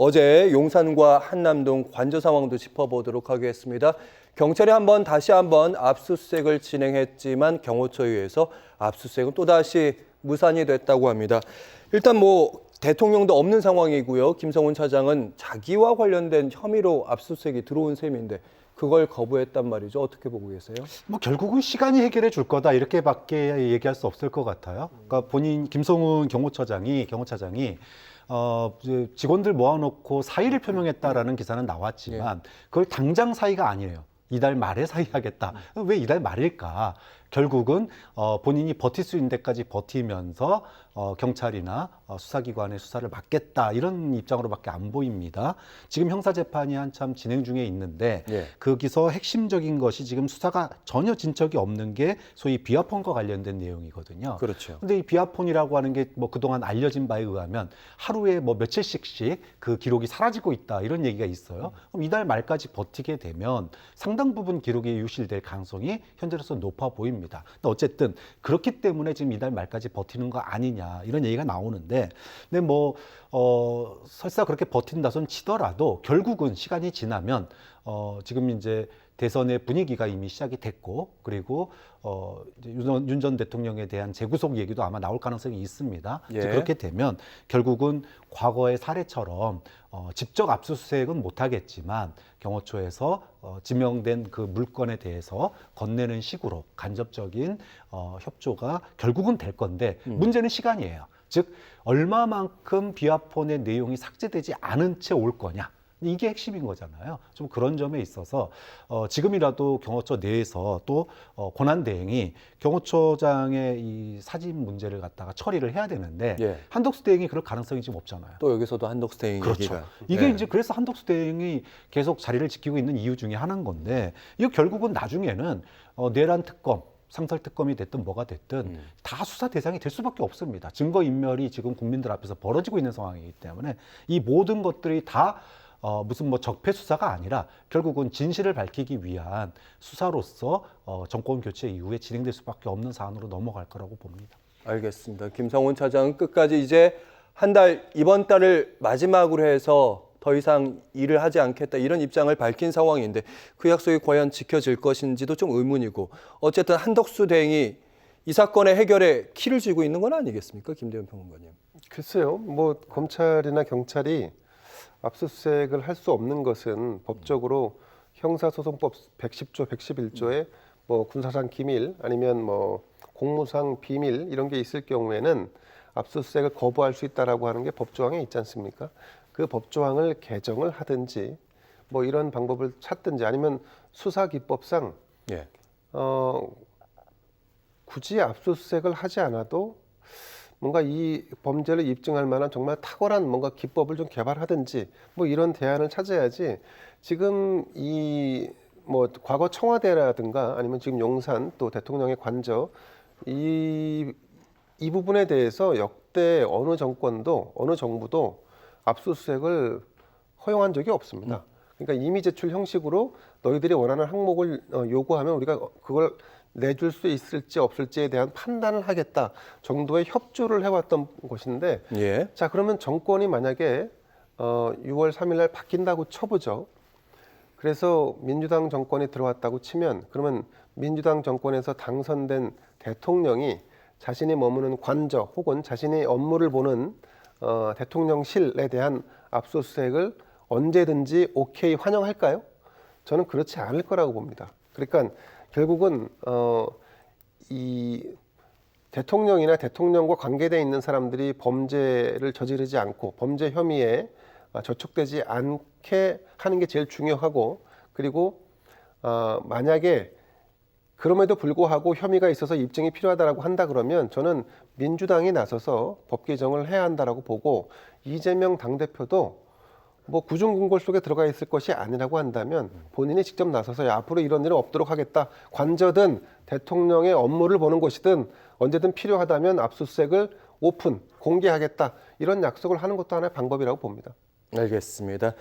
어제 용산과 한남동 관저 상황도 짚어보도록 하겠습니다. 경찰이 다시 한번 압수수색을 진행했지만 경호처에 의해서 압수수색은 또다시 무산이 됐다고 합니다. 일단 대통령도 없는 상황이고요. 김성훈 차장은 자기와 관련된 혐의로 압수수색이 들어온 셈인데 그걸 거부했단 말이죠. 어떻게 보고 계세요? 결국은 시간이 해결해 줄 거다 이렇게밖에 얘기할 수 없을 것 같아요. 그러니까 김성훈 경호차장이 직원들 모아놓고 사의를 표명했다라는 기사는 나왔지만 그걸 당장 사의가 아니에요. 이달 말에 사의하겠다. 왜 이달 말일까? 결국은 본인이 버틸 수 있는 데까지 버티면서 경찰이나 수사기관의 수사를 맡겠다 이런 입장으로밖에 안 보입니다. 지금 형사재판이 한참 진행 중에 있는데 거기서 핵심적인 것이 지금 수사가 전혀 진척이 없는 게 소위 비아폰과 관련된 내용이거든요. 그렇죠. 근데 이 비아폰이라고 하는 게 그동안 알려진 바에 의하면 하루에 며칠씩씩 그 기록이 사라지고 있다 이런 얘기가 있어요. 그럼 이달 말까지 버티게 되면 상당 부분 기록이 유실될 가능성이 현재로서 높아 보입니다. 근데 어쨌든 그렇기 때문에 지금 이달 말까지 버티는 거 아니냐 이런 얘기가 나오는데 근데 설사 그렇게 버틴다손 치더라도 결국은 시간이 지나면 지금 이제 대선의 분위기가 이미 시작이 됐고 그리고 윤 전 대통령에 대한 재구속 얘기도 아마 나올 가능성이 있습니다. 이제 그렇게 되면 결국은 과거의 사례처럼 직접 압수수색은 못하겠지만 경호처에서 지명된 그 물건에 대해서 건네는 식으로 간접적인 협조가 결국은 될 건데 문제는 시간이에요. 즉 얼마만큼 비아폰의 내용이 삭제되지 않은 채 올 거냐. 이게 핵심인 거잖아요. 좀 그런 점에 있어서 지금이라도 경호처 내에서 또 권한대행이 경호처장의 이 사진 문제를 갖다가 처리를 해야 되는데 한덕수 대행이 그럴 가능성이 지금 없잖아요. 또 여기서도 한덕수 대행 그렇죠. 얘기가. 이게 이제 그래서 한덕수 대행이 계속 자리를 지키고 있는 이유 중에 하나인 건데 이거 결국은 나중에는 내란 특검 상설특검이 됐든 뭐가 됐든 다 수사 대상이 될 수밖에 없습니다. 증거인멸이 지금 국민들 앞에서 벌어지고 있는 상황이기 때문에 이 모든 것들이 다 무슨 적폐 수사가 아니라 결국은 진실을 밝히기 위한 수사로서 정권 교체 이후에 진행될 수밖에 없는 사안으로 넘어갈 거라고 봅니다. 알겠습니다. 김성훈 차장은 끝까지 이제 이번 달을 마지막으로 해서 더 이상 일을 하지 않겠다 이런 입장을 밝힌 상황인데 그 약속이 과연 지켜질 것인지도 좀 의문이고 어쨌든 한덕수 대행이 이 사건의 해결에 키를 쥐고 있는 건 아니겠습니까? 김대현 평론가님. 글쎄요. 검찰이나 경찰이 압수수색을 할 수 없는 것은 법적으로 형사소송법 110조, 111조에 군사상 기밀 아니면 공무상 비밀 이런 게 있을 경우에는 압수수색을 거부할 수 있다라고 하는 게 법조항에 있지 않습니까? 그 법조항을 개정을 하든지 이런 방법을 찾든지 아니면 수사기법상 굳이 압수수색을 하지 않아도 뭔가 이 범죄를 입증할 만한 정말 탁월한 뭔가 기법을 좀 개발하든지 이런 대안을 찾아야지 지금 과거 청와대라든가 아니면 지금 용산 또 대통령의 관저 이 부분에 대해서 역대 어느 정권도 어느 정부도 압수수색을 허용한 적이 없습니다. 그러니까 이미 제출 형식으로 너희들이 원하는 항목을 요구하면 우리가 그걸 내줄 수 있을지 없을지에 대한 판단을 하겠다 정도의 협조를 해왔던 것인데 자 그러면 정권이 만약에 6월 3일 날 바뀐다고 쳐보죠. 그래서 민주당 정권이 들어왔다고 치면 그러면 민주당 정권에서 당선된 대통령이 자신이 머무는 관저 혹은 자신의 업무를 보는 대통령실에 대한 압수수색을 언제든지 오케이 환영할까요? 저는 그렇지 않을 거라고 봅니다. 그러니까 결국은 이 대통령이나 대통령과 관계되어 있는 사람들이 범죄를 저지르지 않고 범죄 혐의에 저촉되지 않게 하는 게 제일 중요하고 그리고 만약에 그럼에도 불구하고 혐의가 있어서 입증이 필요하다고 한다 그러면 저는 민주당이 나서서 법 개정을 해야 한다라고 보고 이재명 당대표도 구중궁궐 속에 들어가 있을 것이 아니라고 한다면 본인이 직접 나서서 앞으로 이런 일은 없도록 하겠다. 관저든 대통령의 업무를 보는 곳이든 언제든 필요하다면 압수수색을 오픈, 공개하겠다. 이런 약속을 하는 것도 하나의 방법이라고 봅니다. 알겠습니다.